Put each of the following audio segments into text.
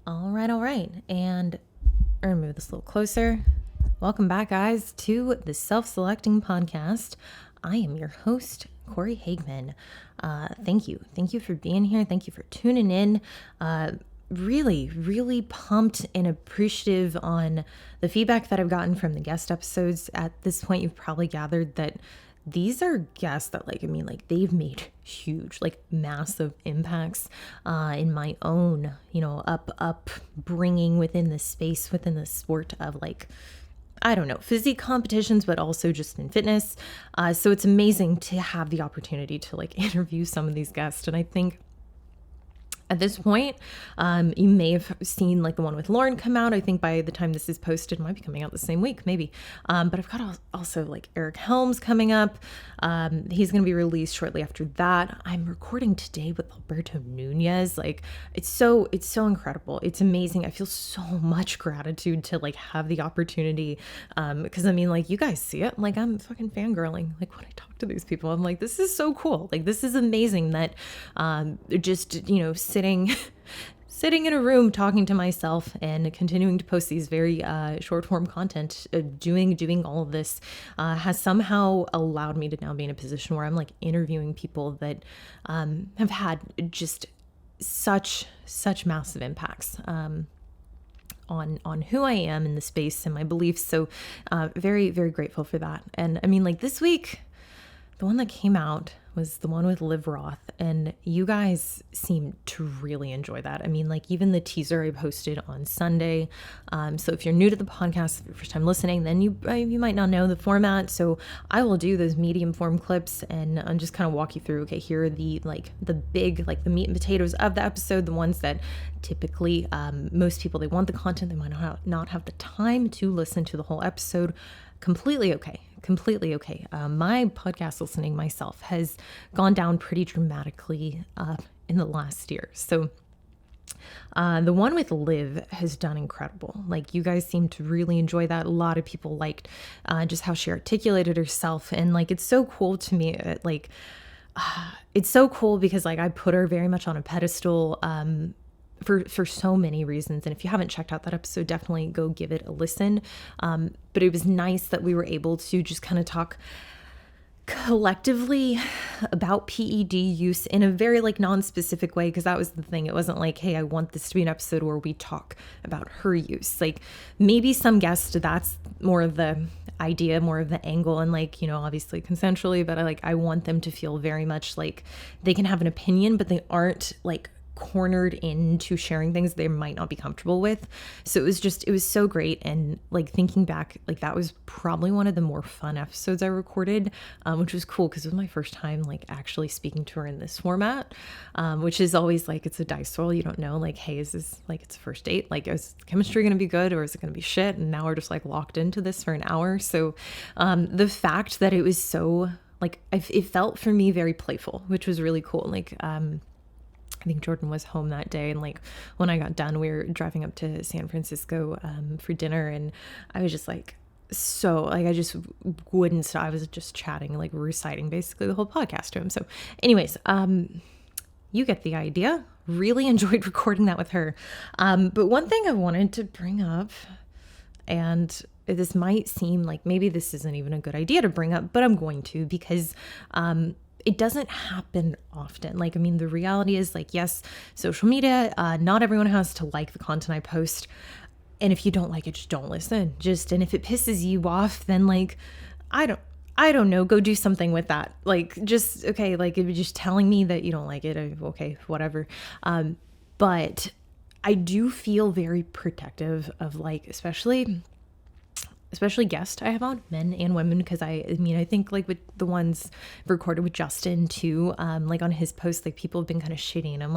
All right. And I'm going to move this a little closer. Welcome back, guys, to the Self-Selecting Podcast. I am your host, Corey Hagman. Thank you. Thank you for being here. Thank you for tuning in. Really pumped and appreciative on the feedback that I've gotten from the guest episodes. At this point, you've probably gathered that these are guests that they've made huge, massive impacts in my own, upbringing within the space, within the sport of physique competitions, but also just in fitness. So it's amazing to have the opportunity to interview some of these guests. And I think at this point, you may have seen the one with Lauren come out. I think by the time this is posted, it might be coming out the same week, maybe. But I've got also Eric Helms coming up. He's going to be released shortly after that. I'm recording today with Alberto Nunez. It's so incredible. It's amazing. I feel so much gratitude to have the opportunity. Because you guys see it. I'm fucking fangirling. When I talk to these people, I'm like, this is so cool. This is amazing that just, sitting in a room talking to myself and continuing to post these very short form content, doing all of this has somehow allowed me to now be in a position where I'm interviewing people that have had just such massive impacts on who I am in the space and my beliefs. So very grateful for that. And this week, the one that came out was the one with Liv Roth, and you guys seem to really enjoy that. Even the teaser I posted on Sunday. So if you're new to the podcast, for your first time listening, then you might not know the format. So I will do those medium form clips and just kind of walk you through. Okay, here are the big, the meat and potatoes of the episode, the ones that typically most people, they want the content, they might not have the time to listen to the whole episode. Completely okay. My podcast listening myself has gone down pretty dramatically in the last year. So the one with Liv has done incredible. You guys seem to really enjoy that. A lot of people liked just how she articulated herself. And it's so cool to me. It's so cool because I put her very much on a pedestal for so many reasons. And if you haven't checked out that episode, definitely go give it a listen. But it was nice that we were able to just kind of talk collectively about PED use in a very non-specific way, because that was the thing. It wasn't hey, I want this to be an episode where we talk about her use. Maybe some guests, that's more of the idea, more of the angle, and obviously consensually, but I want them to feel very much they can have an opinion, but they aren't cornered into sharing things they might not be comfortable with. So it was so great. And thinking back, that was probably one of the more fun episodes I recorded, which was cool because it was my first time actually speaking to her in this format, which is always it's a dice roll. You don't know hey, is this it's a first date? Is chemistry going to be good or is it going to be shit? And now we're just locked into this for an hour. So the fact that it was so it felt for me very playful, which was really cool. I think Jordan was home that day, and when I got done, we were driving up to San Francisco for dinner, and I was just I just wouldn't stop. I was just chatting, reciting basically the whole podcast to him. So anyways, you get the idea. Really enjoyed recording that with her. But one thing I wanted to bring up, and this might seem maybe this isn't even a good idea to bring up, but I'm going to, because it doesn't happen often. The reality is yes, social media, not everyone has to like the content I post. And if you don't like it, just don't listen. And if it pisses you off, then I don't know, go do something with that. Okay, if you're just telling me that you don't like it, okay, whatever. But I do feel very protective of especially guests I have on, men and women, because I think with the ones recorded with Justin too, on his post, people have been kind of shitty, and I'm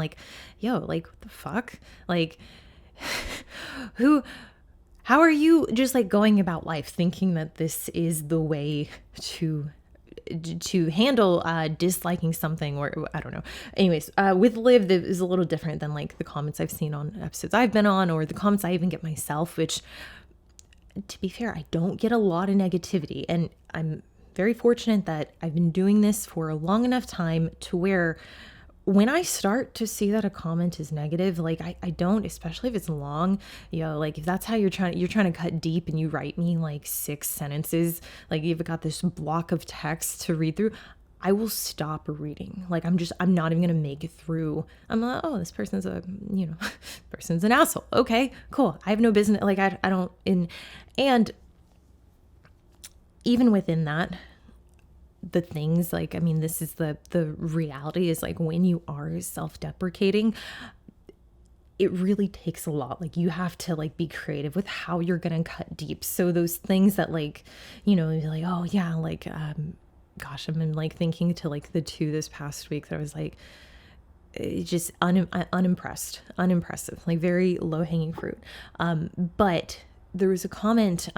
yo, what the fuck? How are you just going about life thinking that this is the way to handle disliking something, or I don't know. Anyways, with Liv, it is a little different than the comments I've seen on episodes I've been on, or the comments I even get myself, which, to be fair, I don't get a lot of negativity, and I'm very fortunate that I've been doing this for a long enough time to where when I start to see that a comment is negative, like I don't, especially if it's long, like if that's how you're trying to cut deep and you write me like 6 sentences, like you've got this block of text to read through, I will stop reading. Like I'm not even going to make it through. I'm like, oh, this person's person's an asshole. Okay, cool. I have no business. Like I don't, and even within that, the things like, I mean, this is the reality is like when you are self-deprecating, it really takes a lot. Like you have to like be creative with how you're going to cut deep. So those things that like, like, oh yeah, like, gosh, I've been like thinking to like the 2 this past week that I was like, just unimpressive, like very low hanging fruit. But there was a comment,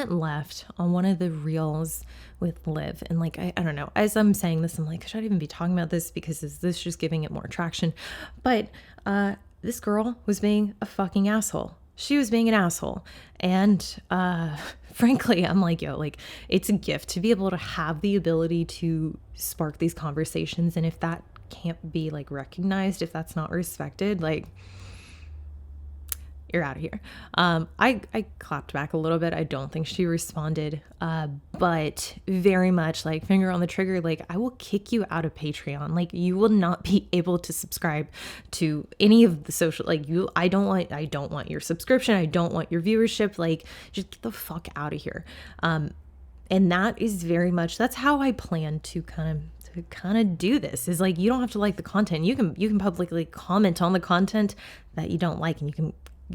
left on one of the reels with Liv. And like, I don't know, as I'm saying this, I'm like, should I even be talking about this? Because is this just giving it more traction? But this girl was being a fucking asshole. She was being an asshole. And frankly, I'm like, like it's a gift to be able to have the ability to spark these conversations. And if that can't be like recognized, if that's not respected, like you're out of here. I clapped back a little bit. I don't think she responded, but very much like finger on the trigger. Like I will kick you out of Patreon. Like you will not be able to subscribe to any of the social, like I don't want your subscription. I don't want your viewership. Like just get the fuck out of here. And that is very much, that's how I plan to kind of do this, is like, you don't have to like the content. You can publicly comment on the content that you don't like, and you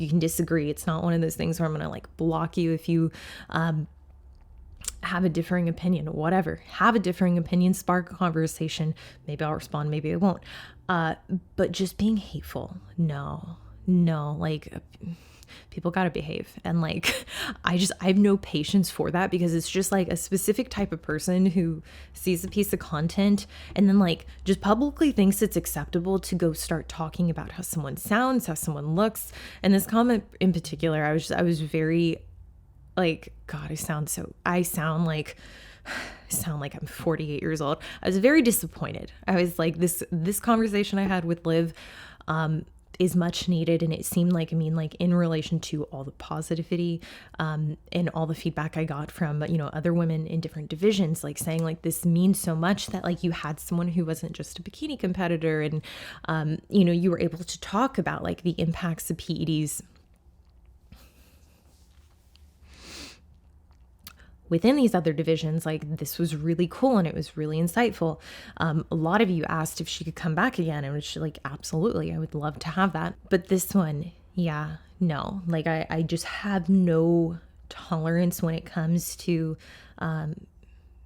can disagree. It's not one of those things where I'm going to like block you if you have a differing opinion, whatever. Have a differing opinion, spark a conversation. Maybe I'll respond, maybe I won't. But just being hateful, no, like people got to behave. And like, I have no patience for that, because it's just like a specific type of person who sees a piece of content and then like just publicly thinks it's acceptable to go start talking about how someone sounds, how someone looks. And this comment in particular, I was very like, God, I sound like I'm 48 years old. I was very disappointed. I was like, this conversation I had with Liv, is much needed. And it seemed like, in relation to all the positivity, and all the feedback I got from, other women in different divisions, like saying like, this means so much that like you had someone who wasn't just a bikini competitor. And, you were able to talk about like the impacts of PEDs within these other divisions. Like this was really cool and it was really insightful. A lot of you asked if she could come back again, and which like, absolutely, I would love to have that. But this one, yeah, no, like I just have no tolerance when it comes to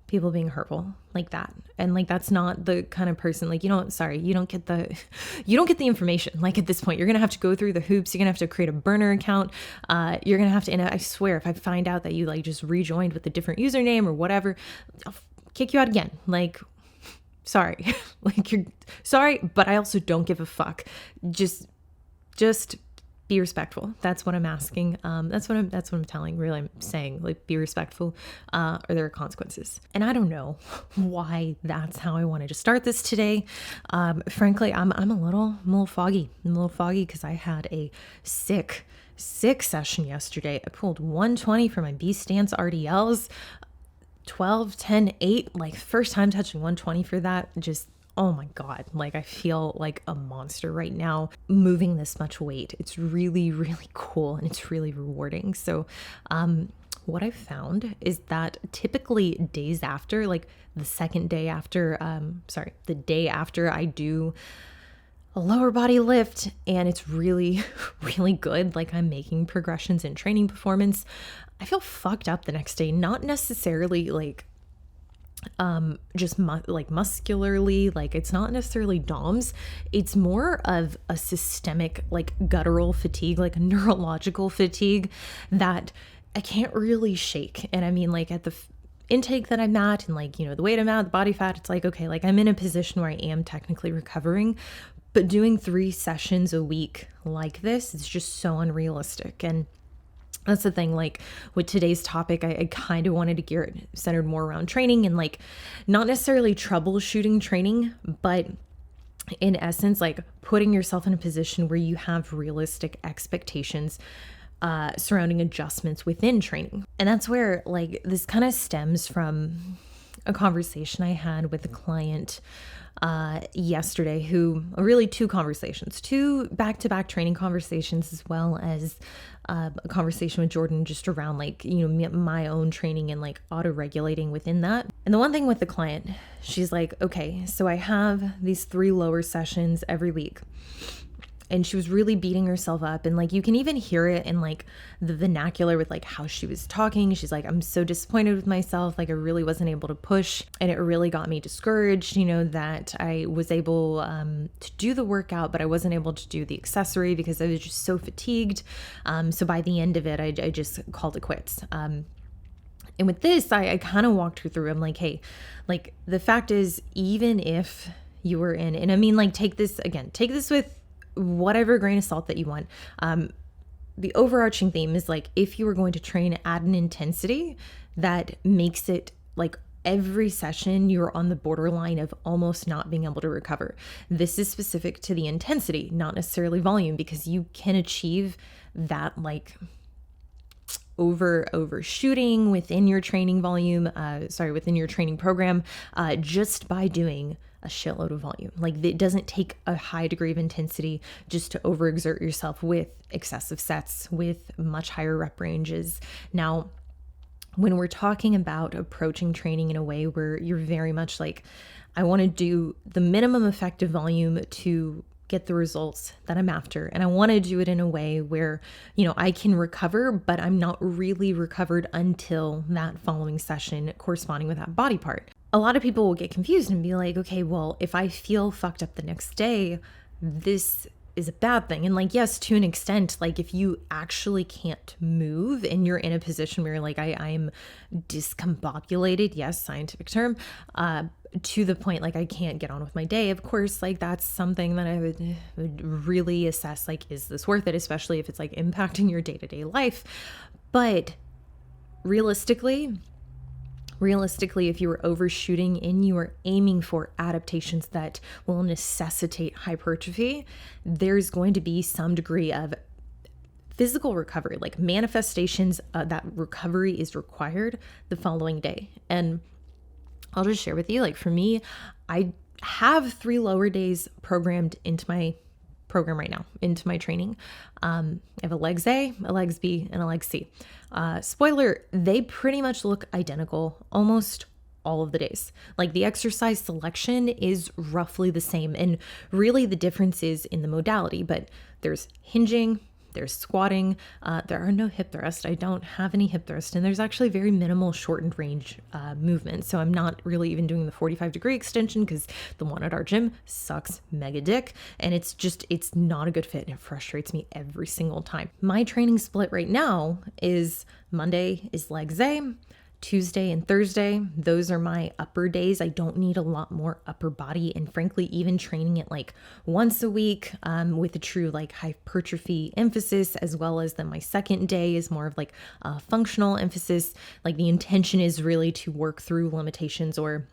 people being hurtful like that. And like, that's not the kind of person, like, you don't get the information. Like at this point, you're going to have to go through the hoops. You're going to have to create a burner account. You're going to have to, and I swear, if I find out that you like just rejoined with a different username or whatever, I'll kick you out again. Like, sorry, like you're sorry, but I also don't give a fuck. Just be respectful. That's what I'm asking. That's what I'm telling. Really, I'm saying, like, be respectful, or there are consequences. And I don't know why that's how I wanted to start this today. Frankly, I'm a little foggy. I'm a little foggy because I had a sick session yesterday. I pulled 120 for my B-stance RDLs, 12, 10, 8. Like first time touching 120 for that. Just, oh my God, like I feel like a monster right now moving this much weight. It's really, really cool and it's really rewarding. So what I've found is that typically days after, like the day after I do a lower body lift and it's really, really good, like I'm making progressions in training performance, I feel fucked up the next day. Not necessarily like just like muscularly, like it's not necessarily DOMS, it's more of a systemic, like guttural fatigue, like a neurological fatigue that I can't really shake. And I mean, like at the intake that I'm at and like, the weight I'm at, the body fat, it's like, okay, like I'm in a position where I am technically recovering, but doing 3 sessions a week like this is just so unrealistic. And That's the thing, like with today's topic, I kind of wanted to gear it centered more around training and like not necessarily troubleshooting training, but in essence, like putting yourself in a position where you have realistic expectations surrounding adjustments within training. And that's where like this kind of stems from a conversation I had with a client yesterday, who really two conversations, two back-to-back training conversations, as well as a conversation with Jordan just around like, you know, my own training and like auto-regulating within that. And the one thing with the client, she's like, okay, so I have these 3 lower sessions every week. And she was really beating herself up. And like, you can even hear it in like the vernacular with like how she was talking. She's like, I'm so disappointed with myself. Like I really wasn't able to push. And it really got me discouraged, you know, that I was able to do the workout, but I wasn't able to do the accessory because I was just so fatigued. So by the end of it, I just called it quits. And with this, I kind of walked her through. I'm like, hey, like the fact is, even if you were in, and I mean, like, take this with whatever grain of salt that you want. The overarching theme is like, if you were going to train at an intensity that makes it like every session you're on the borderline of almost not being able to recover. This is specific to the intensity, not necessarily volume, because you can achieve that like overshooting within your training volume, within your training program, just by doing a shitload of volume. Like it doesn't take a high degree of intensity just to overexert yourself with excessive sets, with much higher rep ranges. Now, when we're talking about approaching training in a way where you're very much like, I want to do the minimum effective volume to get the results that I'm after. And I want to do it in a way where, you know, I can recover, but I'm not really recovered until that following session corresponding with that body part. A lot of people will get confused and be like, okay, well, if I feel fucked up the next day, this is a bad thing. And like, yes, to an extent, like if you actually can't move and you're in a position where you're like, I'm discombobulated, yes, scientific term, to the point like I can't get on with my day, of course, like that's something that I would really assess, like, is this worth it? Especially if it's like impacting your day-to-day life. But realistically, if you are overshooting and you are aiming for adaptations that will necessitate hypertrophy, there's going to be some degree of physical recovery, like manifestations that recovery is required the following day. And I'll just share with you, like for me, I have 3 lower days programmed into my program right now, into my training. I have a legs A, a legs B, and a legs C. Spoiler, they pretty much look identical almost all of the days. Like the exercise selection is roughly the same, and really the difference is in the modality, but there's hinging, there's squatting, there are no hip thrusts. I don't have any hip thrust, and there's actually very minimal shortened range movement. So I'm not really even doing the 45-degree extension because the one at our gym sucks mega dick, and it's not a good fit, and it frustrates me every single time. My training split right now is Monday is legs A, Tuesday and Thursday, those are my upper days. I don't need a lot more upper body, and frankly, even training it like once a week with a true like hypertrophy emphasis, as well as then my second day is more of like a functional emphasis. Like the intention is really to work through limitations or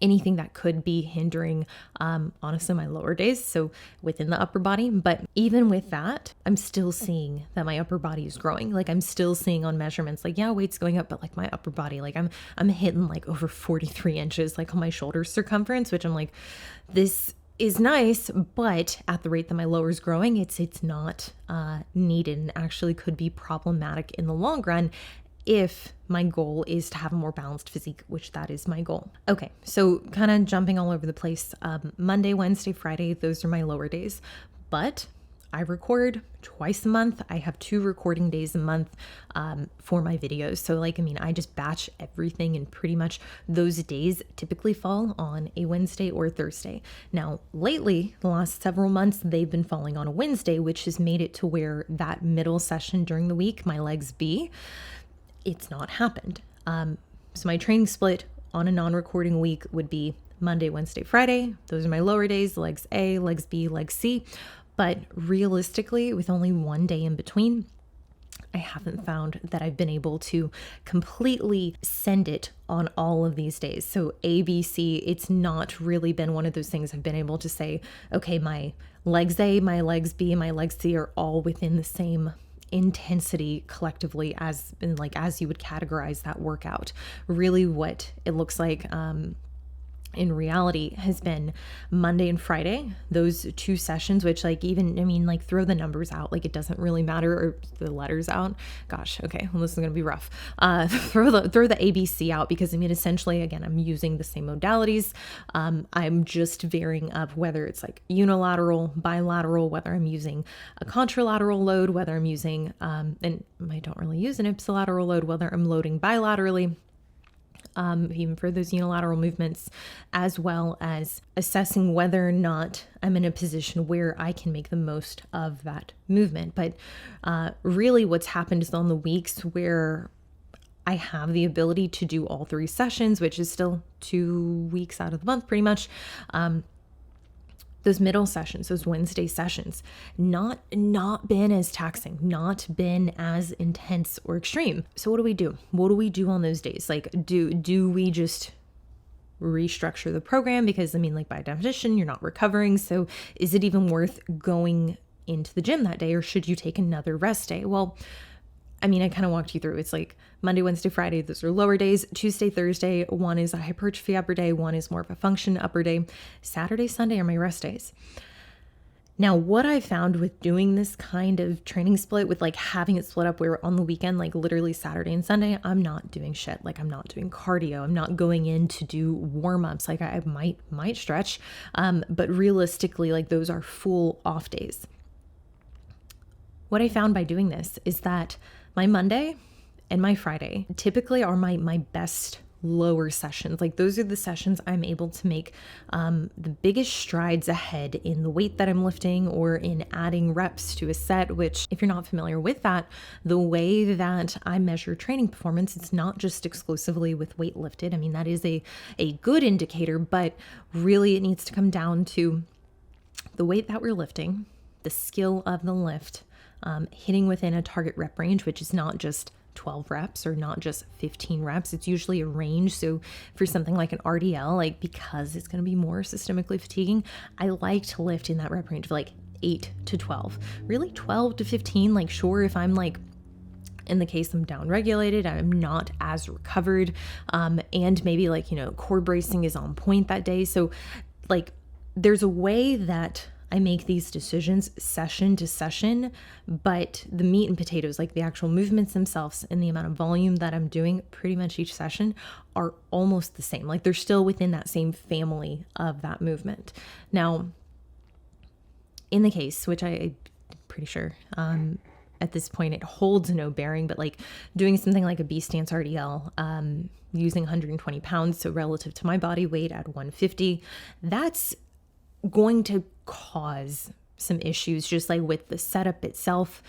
anything that could be hindering, honestly, my lower days. So within the upper body, but even with that, I'm still seeing that my upper body is growing. Like I'm still seeing on measurements, like, yeah, weight's going up, but like my upper body, like I'm hitting like over 43 inches, like on my shoulder circumference, which I'm like, this is nice, but at the rate that my lower is growing, it's not needed, and actually could be problematic in the long run if my goal is to have a more balanced physique, which that is my goal. Okay, so kind of jumping all over the place. Monday, Wednesday, Friday, those are my lower days, but I record twice a month. I have 2 recording days a month for my videos. So like, I mean, I just batch everything, and pretty much those days typically fall on a Wednesday or Thursday. Now, lately, the last several months, they've been falling on a Wednesday, which has made it to where that middle session during the week, my legs B, it's not happened. So my training split on a non-recording week would be Monday, Wednesday, Friday. Those are my lower days, legs A, legs B, legs C. But realistically, with only one day in between, I haven't found that I've been able to completely send it on all of these days. So A, B, C, it's not really been one of those things I've been able to say, okay, my legs A, my legs B, my legs C are all within the same intensity collectively as you would categorize that workout. Really what it looks like in reality has been Monday and Friday, those 2 sessions, which throw the numbers out, like it doesn't really matter, or the letters out. Gosh, okay, well, this is going to be rough. Throw the ABC out, because essentially, again, I'm using the same modalities. I'm just varying up whether it's like unilateral, bilateral, whether I'm using a contralateral load, whether I'm using, and I don't really use an ipsilateral load, whether I'm loading bilaterally. Even for those unilateral movements, as well as assessing whether or not I'm in a position where I can make the most of that movement. But really what's happened is on the weeks where I have the ability to do all 3 sessions, which is still 2 weeks out of the month pretty much, those middle sessions, those Wednesday sessions, not been as taxing, not been as intense or extreme. So what do we do? What do we do on those days? Like, do we just restructure the program? Because by definition, you're not recovering. So is it even worth going into the gym that day, or should you take another rest day? Well, I kind of walked you through. It's like Monday, Wednesday, Friday, those are lower days. Tuesday, Thursday, one is a hypertrophy upper day, one is more of a function upper day. Saturday, Sunday are my rest days. Now, what I found with doing this kind of training split, with having it split up where on the weekend, literally Saturday and Sunday, I'm not doing shit. I'm not doing cardio. I'm not going in to do warm-ups. I might stretch, but realistically, those are full off days. What I found by doing this is that my Monday and my Friday typically are my best lower sessions. Those are the sessions I'm able to make the biggest strides ahead in the weight that I'm lifting, or in adding reps to a set, which, if you're not familiar with that, the way that I measure training performance, it's not just exclusively with weight lifted. That is a good indicator, but really it needs to come down to the weight that we're lifting, the skill of the lift, hitting within a target rep range, which is not just 12 reps or not just 15 reps. It's usually a range. So for something like an RDL, because it's going to be more systemically fatiguing, I like to lift in that rep range of 8 to 12, really 12 to 15. Sure, if I'm in the case I'm down regulated, I'm not as recovered, and maybe core bracing is on point that day. So there's a way that I make these decisions session to session, but the meat and potatoes, the actual movements themselves and the amount of volume that I'm doing pretty much each session, are almost the same. They're still within that same family of that movement. Now, in the case, which I'm pretty sure at this point it holds no bearing, but doing something like a B-stance RDL, using 120 pounds, so relative to my body weight at 150, that's going to cause some issues just with the setup itself.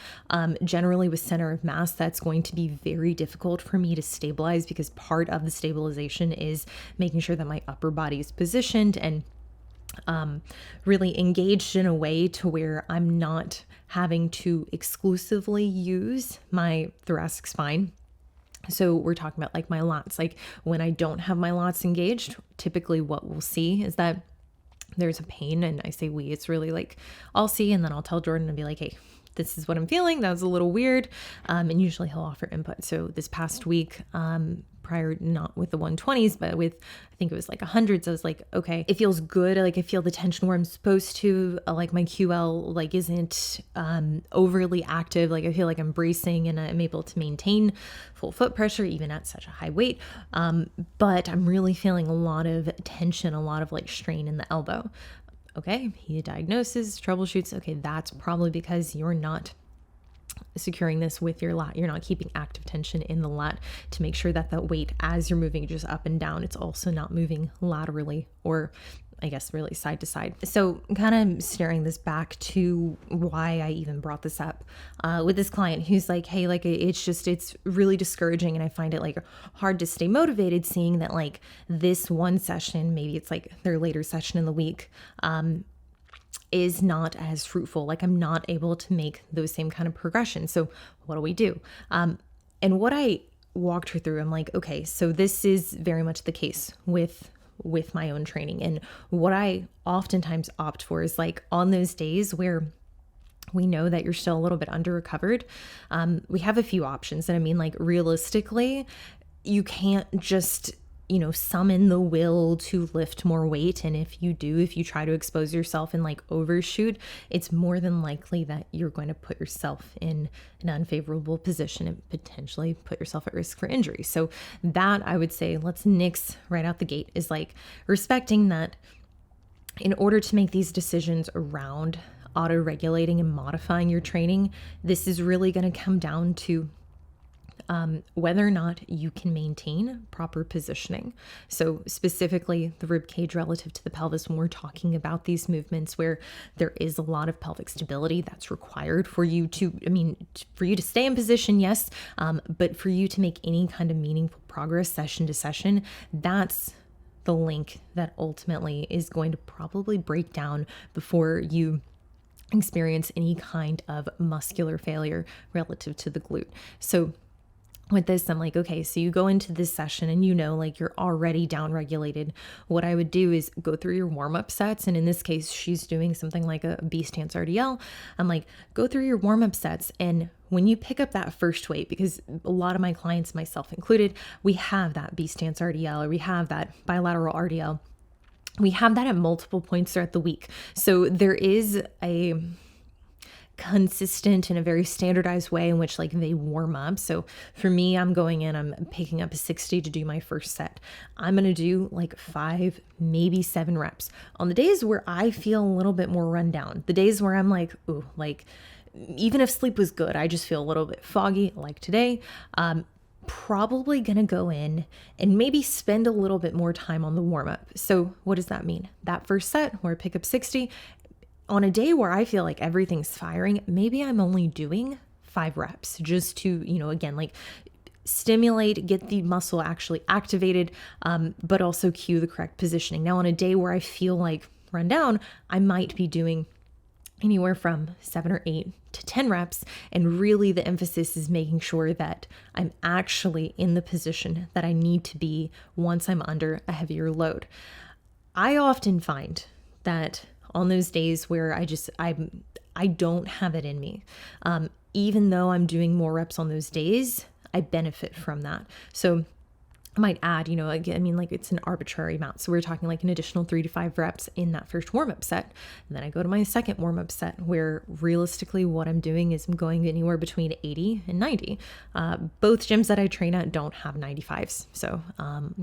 Generally with center of mass, that's going to be very difficult for me to stabilize, because part of the stabilization is making sure that my upper body is positioned and really engaged in a way to where I'm not having to exclusively use my thoracic spine. So we're talking about my lats. When I don't have my lats engaged, typically what we'll see is that there's a pain, and I say it's really I'll see, and then I'll tell Jordan and be hey, this is what I'm feeling. That was a little weird. And usually he'll offer input. So this past week, prior, not with the 120s, but with, I think it was 100s, I was okay, it feels good. I feel the tension where I'm supposed to, my QL, isn't overly active. I feel I'm bracing and I'm able to maintain full foot pressure even at such a high weight. But I'm really feeling a lot of tension, a lot of strain in the elbow. Okay, he diagnoses, troubleshoots. Okay, that's probably because you're not securing this with your lat. You're not keeping active tension in the lat to make sure that that weight, as you're moving just up and down, it's also not moving laterally, or I guess really side to side. So kind of steering this back to why I even brought this up with this client who's hey, it's really discouraging, and I find it hard to stay motivated seeing that this one session, maybe it's their later session in the week, is not as fruitful. Like I'm not able to make those same kind of progressions. So what do we do? And what I walked her through, I'm like, okay, so this is very much the case with my own training. And what I oftentimes opt for is like on those days where we know that you're still a little bit under recovered, we have a few options. And I mean, like realistically, you can't just, summon the will to lift more weight. And if you try to expose yourself and like overshoot, it's more than likely that you're going to put yourself in an unfavorable position and potentially put yourself at risk for injury. So that I would say, let's nix right out the gate is like respecting that in order to make these decisions around auto-regulating and modifying your training, this is really going to come down to whether or not you can maintain proper positioning. So specifically the rib cage relative to the pelvis, when we're talking about these movements where there is a lot of pelvic stability that's required for you to, for you to stay in position, yes, but for you to make any kind of meaningful progress session to session, that's the link that ultimately is going to probably break down before you experience any kind of muscular failure relative to the glute. So with this, I'm like, okay, so you go into this session and like you're already down regulated. What I would do is go through your warm-up sets. And in this case, she's doing something like a B-stance RDL. I'm like, go through your warm-up sets. And when you pick up that first weight, because a lot of my clients, myself included, we have that B-stance RDL or we have that bilateral RDL. We have that at multiple points throughout the week. So there is a consistent and a very standardized way in which like they warm up. So for me, I'm going in, I'm picking up a 60 to do my first set. I'm going to do like 5, maybe 7 reps on the days where I feel a little bit more run down. The days where I'm like, ooh, like even if sleep was good, I just feel a little bit foggy like today. Probably going to go in and maybe spend a little bit more time on the warm up. So what does that mean? That first set where I pick up 60, on a day where I feel like everything's firing, maybe I'm only doing 5 reps just to, again, like stimulate, get the muscle actually activated, but also cue the correct positioning. Now, on a day where I feel like run down, I might be doing anywhere from 7 or 8 to 10 reps. And really the emphasis is making sure that I'm actually in the position that I need to be once I'm under a heavier load. I often find that on those days where I don't have it in me, even though I'm doing more reps on those days, I benefit from that. So I might add, again, like it's an arbitrary amount. So we're talking like an additional 3 to 5 reps in that first warm-up set. And then I go to my second warm-up set where realistically what I'm doing is I'm going anywhere between 80 and 90. Both gyms that I train at don't have 95s. So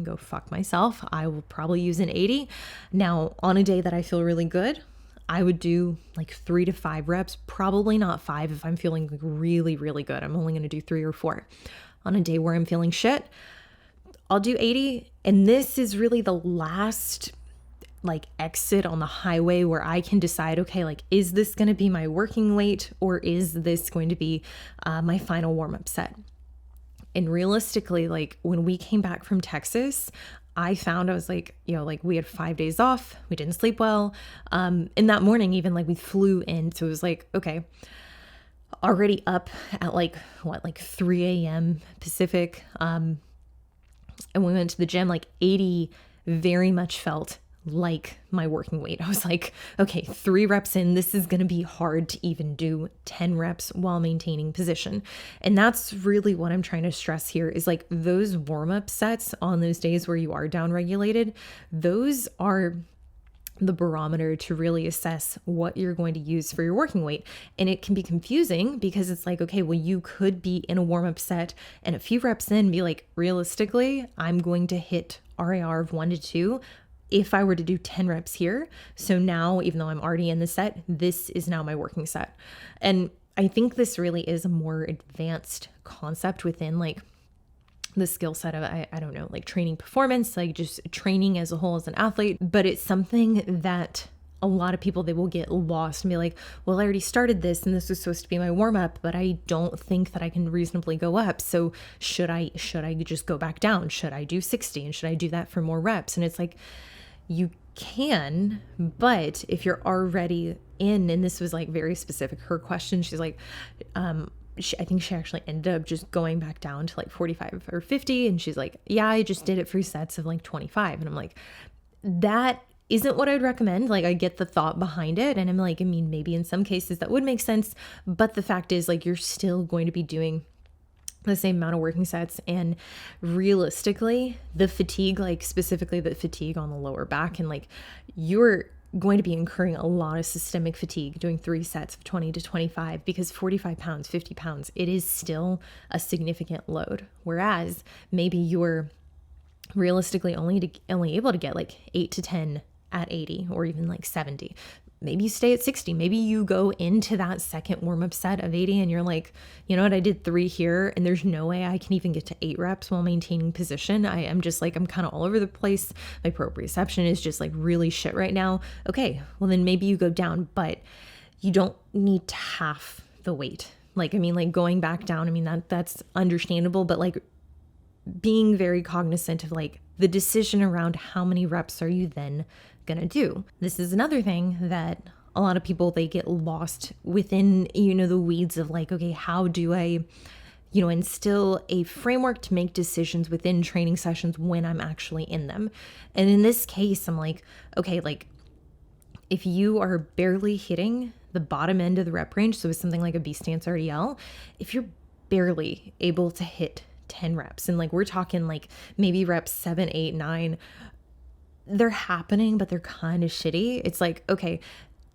go fuck myself. I will probably use an 80. Now on a day that I feel really good, I would do like 3 to 5 reps, probably not 5 if I'm feeling like really, really good. I'm only going to do 3 or 4. On a day where I'm feeling shit, I'll do 80. And this is really the last like exit on the highway where I can decide, okay, like, is this going to be my working weight or is this going to be my final warm-up set? And realistically, like when we came back from Texas, I found I was like, like we had 5 days off. We didn't sleep well. In that morning, even like we flew in. So it was like, okay, already up at like 3 a.m. Pacific. And we went to the gym, like 80 very much felt like my working weight. I was like, okay, 3 reps in, this is going to be hard to even do 10 reps while maintaining position. And that's really what I'm trying to stress here is like those warm-up sets on those days where you are down regulated, those are the barometer to really assess what you're going to use for your working weight. And it can be confusing because it's like, okay, well, you could be in a warm-up set and a few reps in be like, realistically, I'm going to hit RAR of 1 to 2 if I were to do 10 reps here. So now, even though I'm already in the set, this is now my working set. And I think this really is a more advanced concept within like the skill set of, I don't know, like training performance, like just training as a whole as an athlete. But it's something that a lot of people, they will get lost and be like, well, I already started this and this was supposed to be my warm up, but I don't think that I can reasonably go up. So should I just go back down? Should I do 60 and should I do that for more reps? And it's like, you can, but if you're already in, and this was like very specific, her question, she's like, I think she actually ended up just going back down to like 45 or 50. And she's like, yeah, I just did it for sets of like 25. And I'm like, that isn't what I'd recommend. Like, I get the thought behind it. And I'm like, I mean, maybe in some cases that would make sense. But the fact is, like, you're still going to be doing the same amount of working sets, and realistically the fatigue, like specifically the fatigue on the lower back, and like you're going to be incurring a lot of systemic fatigue doing 3 sets of 20 to 25, because 45 pounds, 50 pounds, it is still a significant load. Whereas maybe you're realistically only able to get like 8 to 10 at 80, or even like 70. Maybe you stay at 60. Maybe you go into that second warm-up set of 80 and you're like, you know what, I did 3 here and there's no way I can even get to 8 reps while maintaining position. I am just like, I'm kind of all over the place. My proprioception is just like really shit right now. Okay, well then maybe you go down, but you don't need to half the weight. Like, I mean, like going back down, I mean, that's understandable, but like being very cognizant of like the decision around how many reps are you then gonna do. This is another thing that a lot of people, they get lost within, you know, the weeds of like, okay, how do I, you know, instill a framework to make decisions within training sessions when I'm actually in them. And in this case, I'm like, okay, like if you are barely hitting the bottom end of the rep range, so it's something like a B-stance RDL, if you're barely able to hit 10 reps, and like we're talking like maybe reps 7, 8, 9, they're happening, but they're kind of shitty. It's like, okay,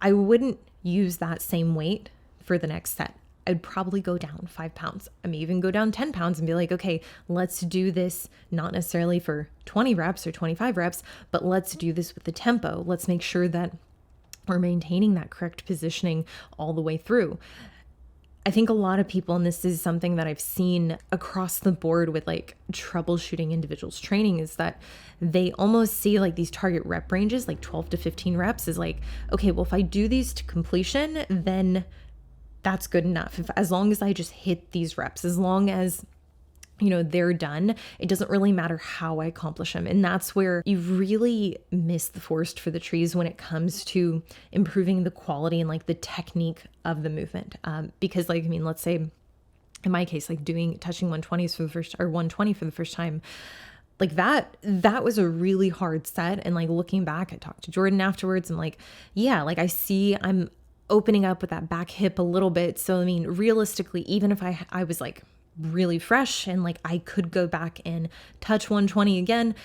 I wouldn't use that same weight for the next set. I'd probably go down 5 pounds. I may even go down 10 pounds and be like, okay, let's do this not necessarily for 20 reps or 25 reps, but let's do this with the tempo. Let's make sure that we're maintaining that correct positioning all the way through. I think a lot of people, and this is something that I've seen across the board with like troubleshooting individuals training, is that they almost see like these target rep ranges, like 12 to 15 reps is like, okay, well, if I do these to completion, then that's good enough. As long as I just hit these reps, as long as, you know, they're done, it doesn't really matter how I accomplish them. And that's where you really miss the forest for the trees when it comes to improving the quality and like the technique of the movement. Because like, I mean, let's say in my case, like touching 120s for the first, or 120 for the first time, like that was a really hard set. And like looking back, I talked to Jordan afterwards and like, yeah, like I see I'm opening up with that back hip a little bit. So, I mean, realistically, even if I was like really fresh and like I could go back and touch 120 again,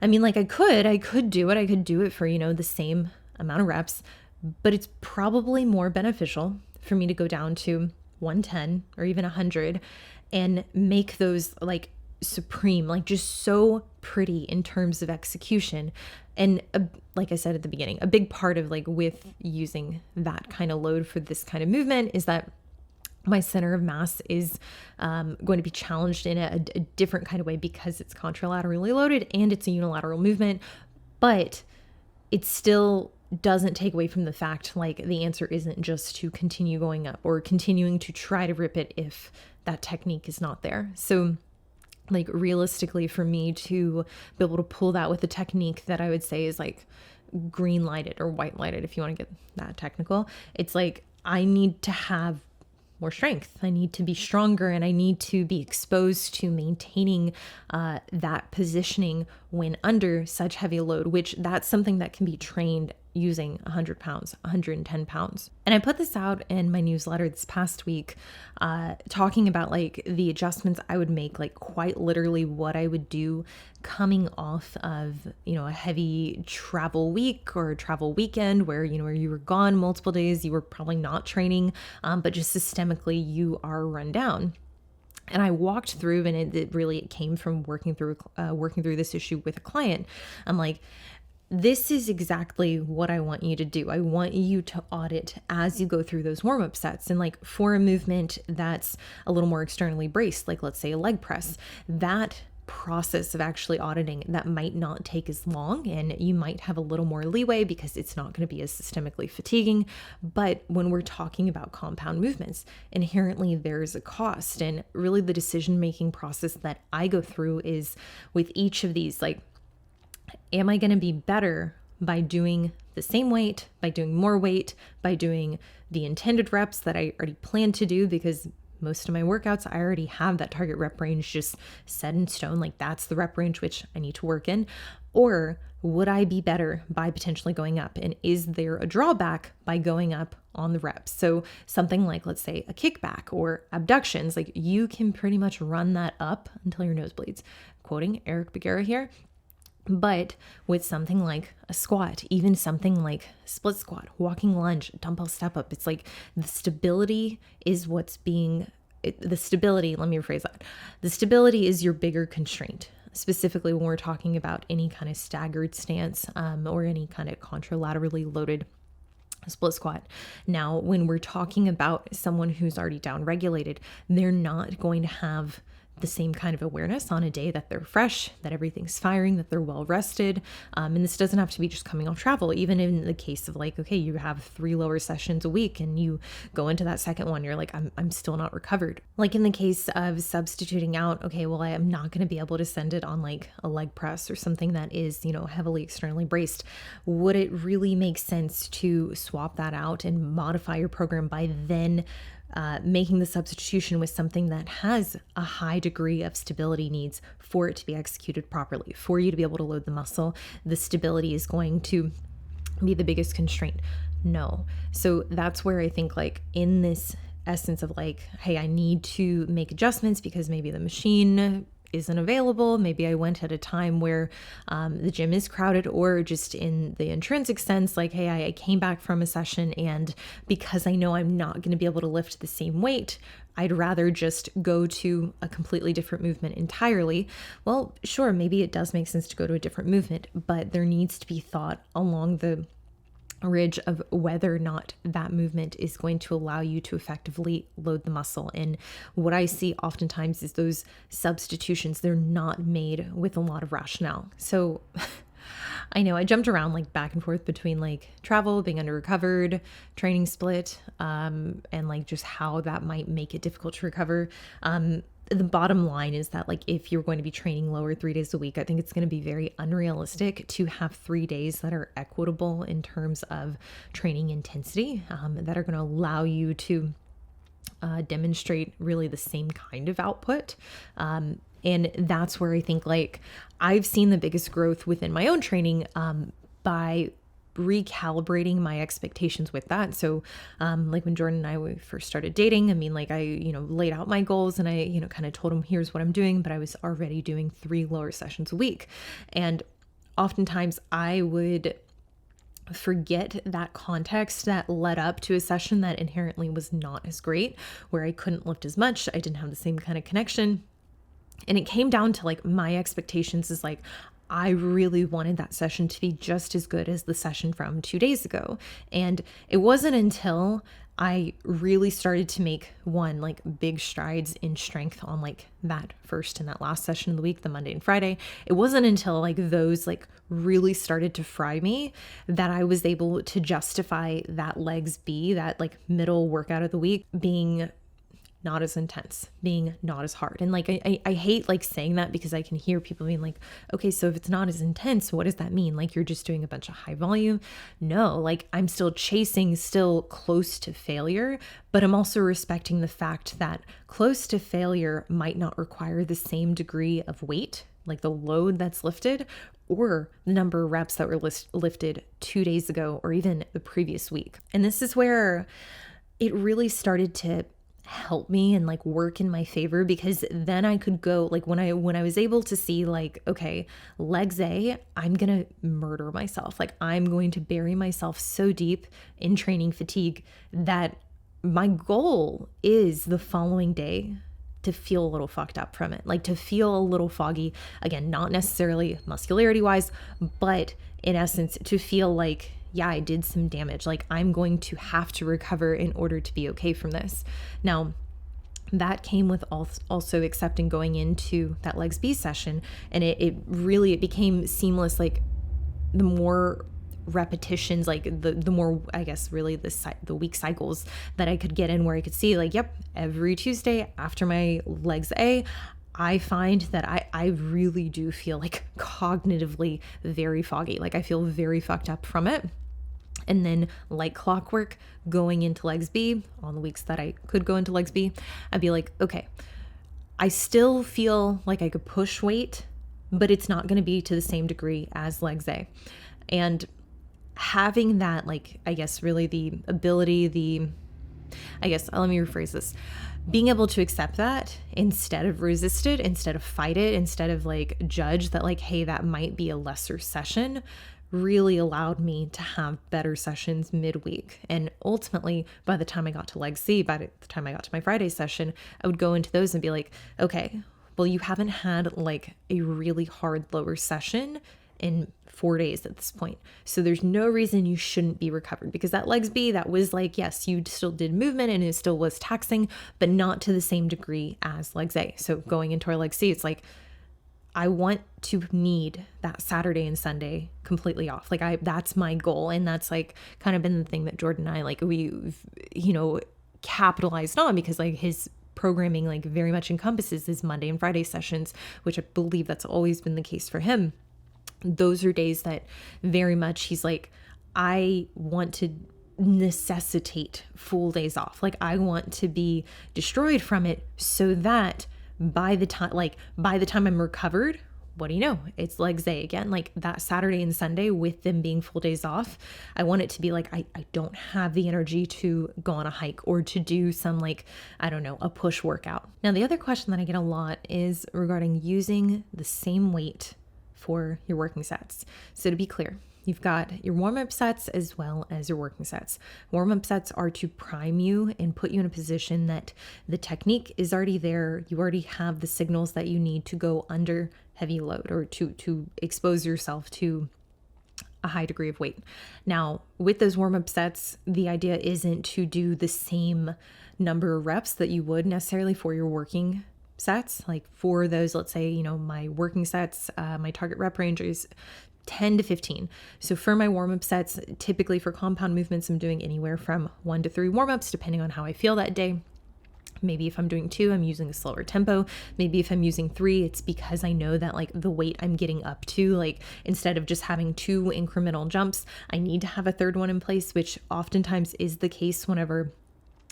I mean, like I could do it. I could do it for, you know, the same amount of reps, but it's probably more beneficial for me to go down to 110 or even 100 and make those like supreme, like just so pretty in terms of execution. And like I said at the beginning, a big part of like with using that kind of load for this kind of movement is that my center of mass is going to be challenged in a different kind of way because it's contralaterally loaded and it's a unilateral movement, but it still doesn't take away from the fact like the answer isn't just to continue going up or continuing to try to rip it if that technique is not there. So like realistically for me to be able to pull that with a technique that I would say is like green lighted or white lighted, if you want to get that technical, it's like I need to have more strength. I need to be stronger and I need to be exposed to maintaining that positioning when under such heavy load, which that's something that can be trained using 100 pounds, 110 pounds. And I put this out in my newsletter this past week, talking about like the adjustments I would make, like quite literally what I would do coming off of, you know, a heavy travel week or a travel weekend where, you know, where you were gone multiple days, you were probably not training, but just systemically you are run down. And I walked through, and it came from working through this issue with a client. I'm like, this is exactly what I want you to do. I want you to audit as you go through those warm-up sets. And like for a movement that's a little more externally braced, like let's say a leg press, that process of actually auditing, that might not take as long and you might have a little more leeway because it's not going to be as systemically fatiguing. But when we're talking about compound movements, inherently there's a cost. And really the decision-making process that I go through is with each of these, like, am I going to be better by doing the same weight, by doing more weight, by doing the intended reps that I already planned to do, because most of my workouts, I already have that target rep range just set in stone. Like that's the rep range which I need to work in. Or would I be better by potentially going up? And is there a drawback by going up on the reps? So something like, let's say, a kickback or abductions, like you can pretty much run that up until your nose bleeds. Quoting Eric Bagera here. But with something like a squat, even something like split squat, walking lunge, dumbbell step up, it's like the stability is what's being, the stability, let me rephrase that. The stability is your bigger constraint, specifically when we're talking about any kind of staggered stance or any kind of contralaterally loaded split squat. Now, when we're talking about someone who's already down regulated, they're not going to have the same kind of awareness on a day that they're fresh, that everything's firing, that they're well rested. And this doesn't have to be just coming off travel. Even in the case of like, okay, you have 3 lower sessions a week and you go into that second one, you're like, I'm still not recovered. Like in the case of substituting out, okay, well, I am not going to be able to send it on like a leg press or something that is, heavily externally braced. Would it really make sense to swap that out and modify your program by then making the substitution with something that has a high degree of stability needs for it to be executed properly, for you to be able to load the muscle? The stability is going to be the biggest constraint. No. So that's where I think like in this essence of like, hey, I need to make adjustments because maybe the machine isn't available. Maybe I went at a time where the gym is crowded, or just in the intrinsic sense, like, hey, I came back from a session and because I know I'm not going to be able to lift the same weight, I'd rather just go to a completely different movement entirely. Well, sure, maybe it does make sense to go to a different movement, but there needs to be thought along the ridge of whether or not that movement is going to allow you to effectively load the muscle. And what I see oftentimes is those substitutions, they're not made with a lot of rationale. So I know I jumped around like back and forth between like travel, being under recovered, training split, and like just how that might make it difficult to recover. The bottom line is that like if you're going to be training lower 3 days a week, I think it's going to be very unrealistic to have 3 days that are equitable in terms of training intensity, that are going to allow you to demonstrate really the same kind of output. And that's where I think like I've seen the biggest growth within my own training by recalibrating my expectations with that. So like when Jordan and I first started dating, I mean, like I, laid out my goals and I, kind of told him, here's what I'm doing, but I was already doing 3 lower sessions a week. And oftentimes I would forget that context that led up to a session that inherently was not as great, where I couldn't lift as much. I didn't have the same kind of connection. And it came down to like my expectations is like, I really wanted that session to be just as good as the session from 2 days ago. And it wasn't until I really started to make like big strides in strength on like that first and that last session of the week, the Monday and Friday. It wasn't until like those like really started to fry me that I was able to justify that legs B, that like middle workout of the week, being not as intense, being not as hard. And like, I hate like saying that because I can hear people being like, okay, so if it's not as intense, what does that mean? Like you're just doing a bunch of high volume? No, like I'm still chasing, still close to failure, but I'm also respecting the fact that close to failure might not require the same degree of weight, like the load that's lifted, or the number of reps that were lifted 2 days ago, or even the previous week. And this is where it really started to help me and like work in my favor, because then I could go like when I was able to see like, okay, legs A, I'm going to murder myself. Like I'm going to bury myself so deep in training fatigue that my goal is the following day to feel a little fucked up from it, like to feel a little foggy. Again, not necessarily muscularity wise, but in essence, to feel like, yeah, I did some damage. Like I'm going to have to recover in order to be okay from this. Now, that came with also accepting going into that legs B session. And it became seamless. Like the more repetitions, like the more, I guess, really the week cycles that I could get in, where I could see like, yep, every Tuesday after my legs A, I find that I really do feel like cognitively very foggy. Like I feel very fucked up from it. And then like clockwork, going into legs B on the weeks that I could go into legs B, I'd be like, okay, I still feel like I could push weight, but it's not going to be to the same degree as legs A. And having that, like, I guess really the ability, let me rephrase this. Being able to accept that instead of resist it, instead of fight it, instead of like judge that like, hey, that might be a lesser session, really allowed me to have better sessions midweek. And ultimately, by the time I got to leg C, by the time I got to my Friday session, I would go into those and be like, okay, well, you haven't had like a really hard lower session in 4 days at this point. So there's no reason you shouldn't be recovered, because that legs B, that was like, yes, you still did movement and it still was taxing, but not to the same degree as legs A. So going into our leg C, it's like, I want to need that Saturday and Sunday completely off. Like that's my goal. And that's like kind of been the thing that Jordan and I, like we've, capitalized on, because like his programming like very much encompasses his Monday and Friday sessions, which I believe that's always been the case for him. Those are days that very much he's like, I want to necessitate full days off. Like I want to be destroyed from it so that by the time I'm recovered, what do you know? It's legs A again. Like that Saturday and Sunday with them being full days off, I want it to be like, I don't have the energy to go on a hike or to do some like, I don't know, a push workout. Now, the other question that I get a lot is regarding using the same weight for your working sets. So to be clear, you've got your warm-up sets as well as your working sets. Warm-up sets are to prime you and put you in a position that the technique is already there. You already have the signals that you need to go under heavy load or to expose yourself to a high degree of weight. Now, with those warm-up sets, the idea isn't to do the same number of reps that you would necessarily for your working sets. Like for those, let's say, my working sets, my target rep range is 10 to 15. So for my warm-up sets, typically for compound movements, I'm doing anywhere from 1 to 3 warm-ups, depending on how I feel that day. Maybe if I'm doing 2, I'm using a slower tempo. Maybe if I'm using 3, it's because I know that like the weight I'm getting up to, like instead of just having 2 incremental jumps, I need to have a third one in place, which oftentimes is the case whenever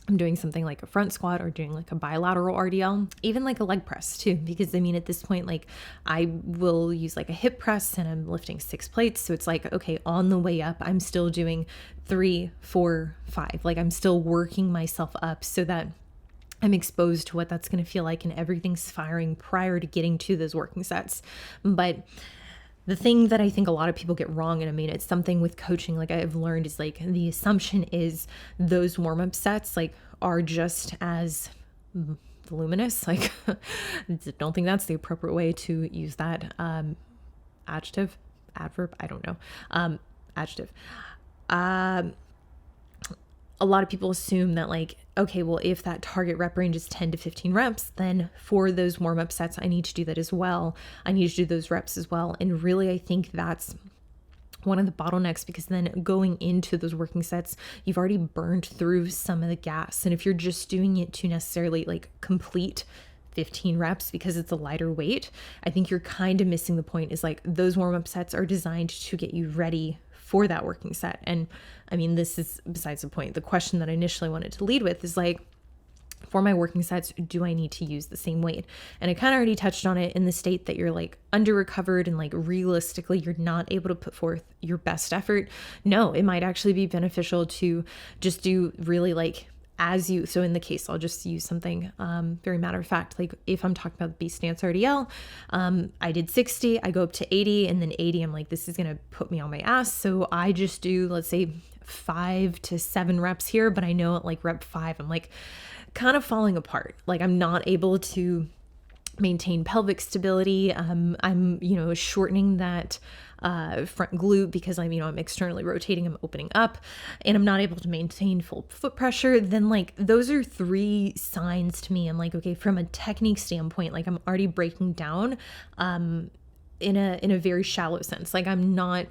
I'm doing something like a front squat or doing like a bilateral RDL, even like a leg press too, because at this point, like I will use like a hip press and I'm lifting 6 plates. So it's like, okay, on the way up, I'm still doing 3, 4, 5. Like I'm still working myself up so that I'm exposed to what that's going to feel like and everything's firing prior to getting to those working sets. But the thing that I think a lot of people get wrong, and it's something with coaching, like I've learned, is like the assumption is those warm-up sets like are just as voluminous. Like don't think that's the appropriate way to use that adjective, adverb, I don't know, adjective. A lot of people assume that like, okay, well, if that target rep range is 10 to 15 reps, then for those warm-up sets, I need to do that as well. I need to do those reps as well. And really, I think that's one of the bottlenecks, because then going into those working sets, you've already burned through some of the gas. And if you're just doing it to necessarily like complete 15 reps because it's a lighter weight, I think you're kind of missing the point. Is like those warm-up sets are designed to get you ready for that working set. And this is besides the point. The question that I initially wanted to lead with is like, for my working sets, do I need to use the same weight? And I kind of already touched on it in the state that you're like under recovered and like realistically you're not able to put forth your best effort. No, it might actually be beneficial to just do really like so in the case, I'll just use something very matter of fact, like if I'm talking about the B-stance RDL, I did 60, I go up to 80, and then 80, I'm like, this is going to put me on my ass. So I just do, let's say 5 to 7 reps here, but I know at like rep 5, I'm like kind of falling apart. Like I'm not able to maintain pelvic stability. I'm shortening that front glute because I'm externally rotating, I'm opening up, and I'm not able to maintain full foot pressure. Then like those are 3 signs to me. I'm like, okay, from a technique standpoint, like I'm already breaking down in a very shallow sense. Like I'm not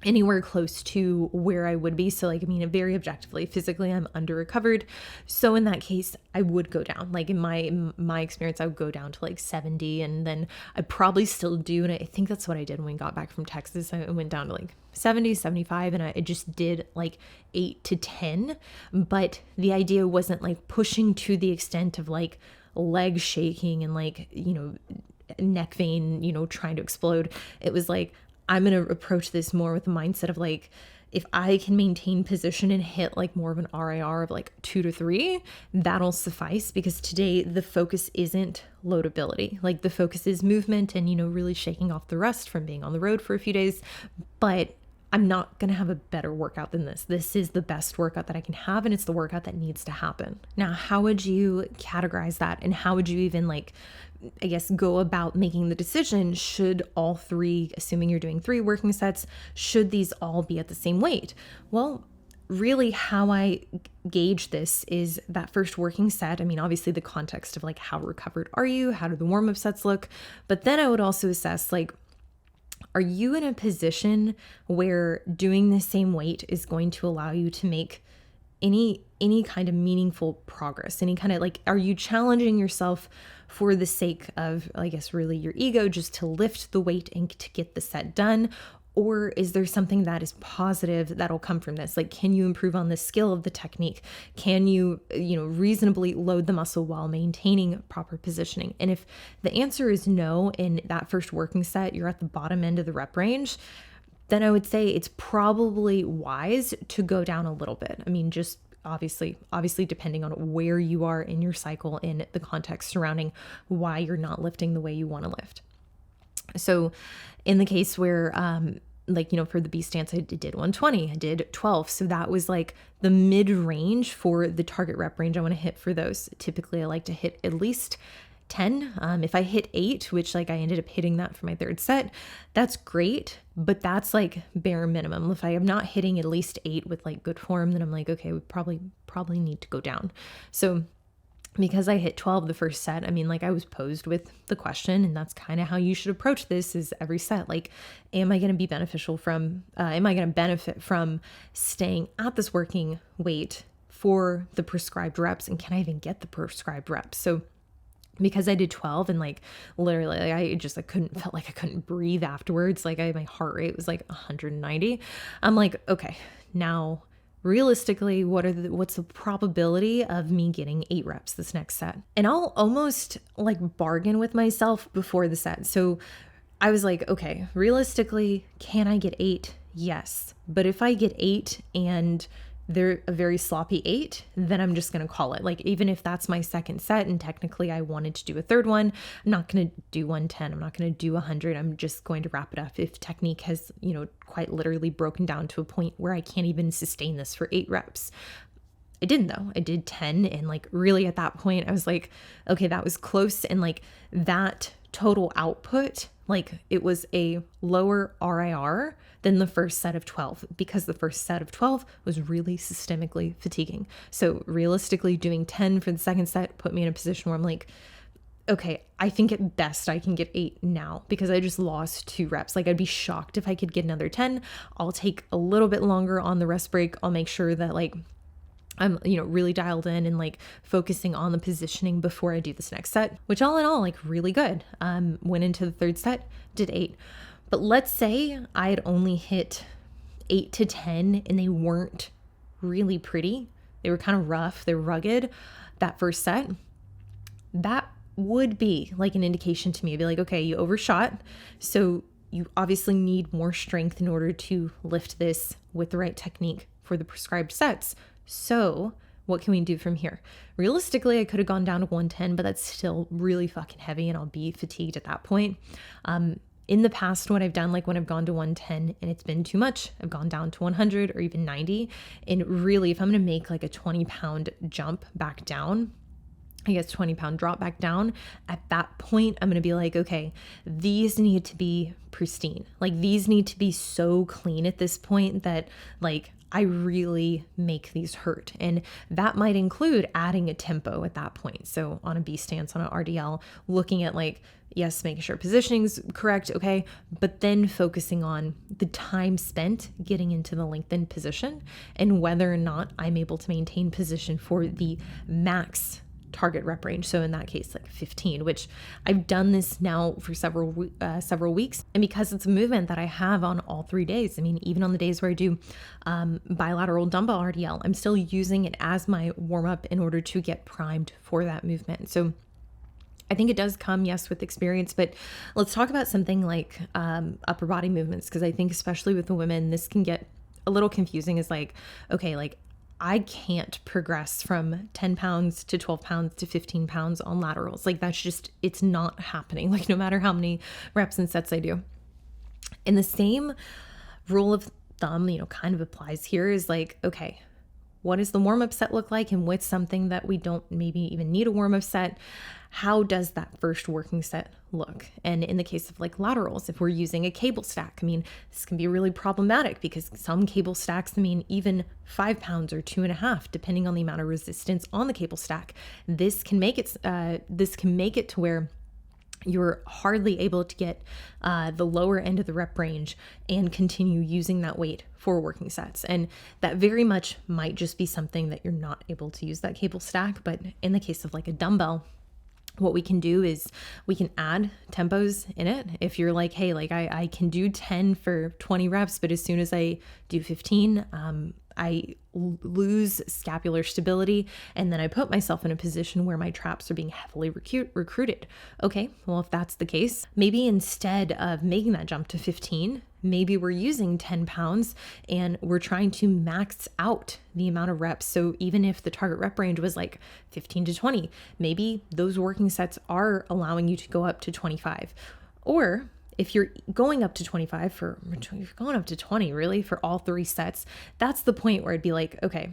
anywhere close to where I would be. So like, I mean, very objectively, physically, I'm under recovered. So in that case, I would go down. Like in my experience, I would go down to like 70, and then I probably still do. And I think that's what I did when we got back from Texas. I went down to like 70, 75, and I just did like 8 to 10. But the idea wasn't like pushing to the extent of like leg shaking and like, neck vein, trying to explode. It was like, I'm going to approach this more with the mindset of like, if I can maintain position and hit like more of an RIR of like 2 to 3, that'll suffice, because today the focus isn't loadability. Like the focus is movement and, really shaking off the rust from being on the road for a few days. But I'm not going to have a better workout than this. This is the best workout that I can have, and it's the workout that needs to happen. Now, how would you categorize that? And how would you even go about making the decision? Should all 3, assuming you're doing 3 working sets, should these all be at the same weight? Well, really how I gauge this is that first working set. I mean, obviously the context of like, how recovered are you? How do the warm-up sets look? But then I would also assess like, are you in a position where doing the same weight is going to allow you to make any kind of meaningful progress? Any kind of like, are you challenging yourself for the sake of, I guess, really your ego, just to lift the weight and to get the set done? Or is there something that is positive that'll come from this? Like, can you improve on the skill of the technique? Can you, reasonably load the muscle while maintaining proper positioning? And if the answer is no, in that first working set, you're at the bottom end of the rep range, then I would say it's probably wise to go down a little bit. I mean, just obviously depending on where you are in your cycle, in the context surrounding why you're not lifting the way you want to lift. So in the case where, for the B-stance, I did 120, I did 12. So that was like the mid range for the target rep range I want to hit for those. Typically I like to hit at least 10. If I hit 8, which like I ended up hitting that for my third set, that's great, but that's like bare minimum. If I am not hitting at least 8 with like good form, then I'm like, okay, we probably need to go down. So because I hit 12 the first set, I mean, like I was posed with the question, and that's kind of how you should approach this is every set. Like, am I going to be am I going to benefit from staying at this working weight for the prescribed reps? And can I even get the prescribed reps? So because I did 12 and like literally like I couldn't breathe afterwards. Like my heart rate was like 190. I'm like, okay, now realistically, what's the probability of me getting 8 reps this next set? And I'll almost like bargain with myself before the set. So I was like, okay, realistically, can I get 8? Yes. But if I get 8 and they're a very sloppy 8, then I'm just going to call it. Like, even if that's my second set and technically I wanted to do a third one, I'm not going to do 110. I'm not going to do 100. I'm just going to wrap it up if technique has, quite literally broken down to a point where I can't even sustain this for 8 reps. I didn't though. I did 10. And like really at that point, I was like, okay, that was close. And like that total output, like it was a lower RIR than the first set of 12, because the first set of 12 was really systemically fatiguing. So realistically, doing 10 for the second set put me in a position where I'm like, okay, I think at best I can get 8 now, because I just lost 2 reps. Like I'd be shocked if I could get another 10. I'll take a little bit longer on the rest break. I'll make sure that like I'm, really dialed in and like focusing on the positioning before I do this next set, which all in all, like really good. Went into the third set, did 8. But let's say I had only hit 8 to 10 and they weren't really pretty. They were kind of rough. They're rugged. That first set, that would be like an indication to me. I'd be like, okay, you overshot. So you obviously need more strength in order to lift this with the right technique for the prescribed sets. So what can we do from here? Realistically, I could have gone down to 110, but that's still really fucking heavy and I'll be fatigued at that point. In the past, what I've done, like when I've gone to 110 and it's been too much, I've gone down to 100 or even 90. And really, if I'm going to make like a 20-pound jump back down, 20-pound drop back down, at that point, I'm going to be like, okay, these need to be pristine. Like these need to be so clean at this point that like I really make these hurt. And that might include adding a tempo at that point. So on a B-stance, on an RDL, looking at like Yes, making sure positioning's correct, okay, but then focusing on the time spent getting into the lengthened position and whether or not I'm able to maintain position for the max target rep range. So in that case, like 15, which I've done this now for several weeks. And because it's a movement that I have on all 3 days, I mean, even on the days where I do bilateral dumbbell RDL, I'm still using it as my warm up in order to get primed for that movement. So I think it does come, yes, with experience, but let's talk about something like upper body movements, because I think especially with the women, this can get a little confusing. Is like, okay, like I can't progress from 10 pounds to 12 pounds to 15 pounds on laterals. Like that's just, it's not happening. Like no matter how many reps and sets I do. And the same rule of thumb, kind of applies here is like, okay, what does the warm-up set look like? And what's something that we don't maybe even need a warm-up set? How does that first working set look? And in the case of like laterals, if we're using a cable stack, I mean, this can be really problematic because some cable stacks, I mean, even 5 pounds or 2.5, depending on the amount of resistance on the cable stack. This can make it to where you're hardly able to get the lower end of the rep range and continue using that weight for working sets. And that very much might just be something that you're not able to use that cable stack. But in the case of like a dumbbell, what we can do is we can add tempos in it. If you're like, hey, like I can do 10 for 20 reps, but as soon as I do 15, I lose scapular stability, and then I put myself in a position where my traps are being heavily recruited. Okay, well, if that's the case, maybe instead of making that jump to 15, maybe we're using 10 pounds and we're trying to max out the amount of reps. So even if the target rep range was like 15 to 20, maybe those working sets are allowing you to go up to 25. Or if you're going up to 25 if you're going up to 20 really for all 3 sets, that's the point where I'd be like, okay,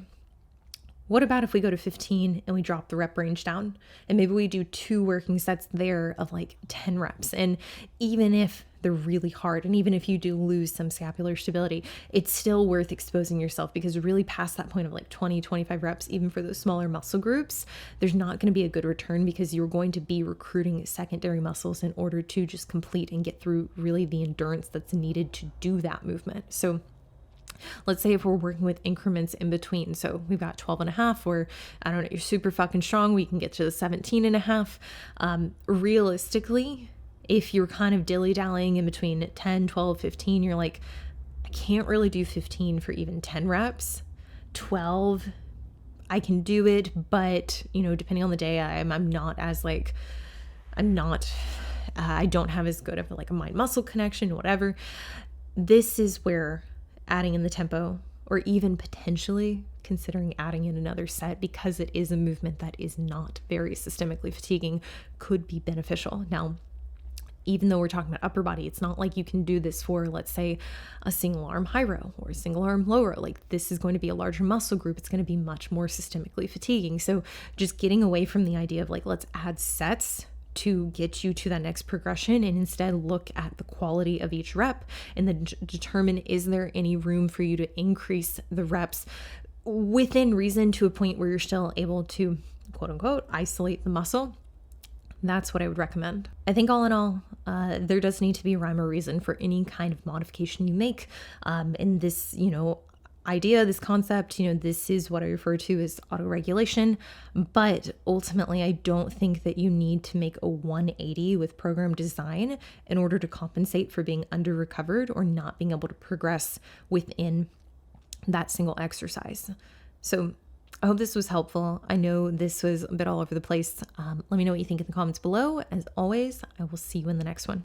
what about if we go to 15 and we drop the rep range down and maybe we do 2 working sets there of like 10 reps. And even if they're really hard, and even if you do lose some scapular stability, it's still worth exposing yourself, because really past that point of like 20, 25 reps, even for those smaller muscle groups, there's not going to be a good return because you're going to be recruiting secondary muscles in order to just complete and get through really the endurance that's needed to do that movement. So let's say if we're working with increments in between, so we've got 12.5, or I don't know, you're super fucking strong, we can get to the 17.5. Realistically, if you're kind of dilly-dallying in between 10, 12, 15, you're like, I can't really do 15 for even 10 reps. 12, I can do it, but, depending on the day, I don't have as good of like a mind-muscle connection, whatever. This is where adding in the tempo, or even potentially considering adding in another set, because it is a movement that is not very systemically fatiguing, could be beneficial. Now, even though we're talking about upper body, it's not like you can do this for, let's say, a single arm high row or a single arm low row. Like this is going to be a larger muscle group. It's going to be much more systemically fatiguing. So just getting away from the idea of like, let's add sets to get you to that next progression, and instead look at the quality of each rep and then determine, is there any room for you to increase the reps within reason to a point where you're still able to, quote unquote, isolate the muscle. That's what I would recommend. I think all in all, there does need to be a rhyme or reason for any kind of modification you make. And this, idea, this concept, this is what I refer to as autoregulation. But ultimately, I don't think that you need to make a 180 with program design in order to compensate for being under recovered or not being able to progress within that single exercise. So I hope this was helpful. I know this was a bit all over the place. Let me know what you think in the comments below. As always, I will see you in the next one.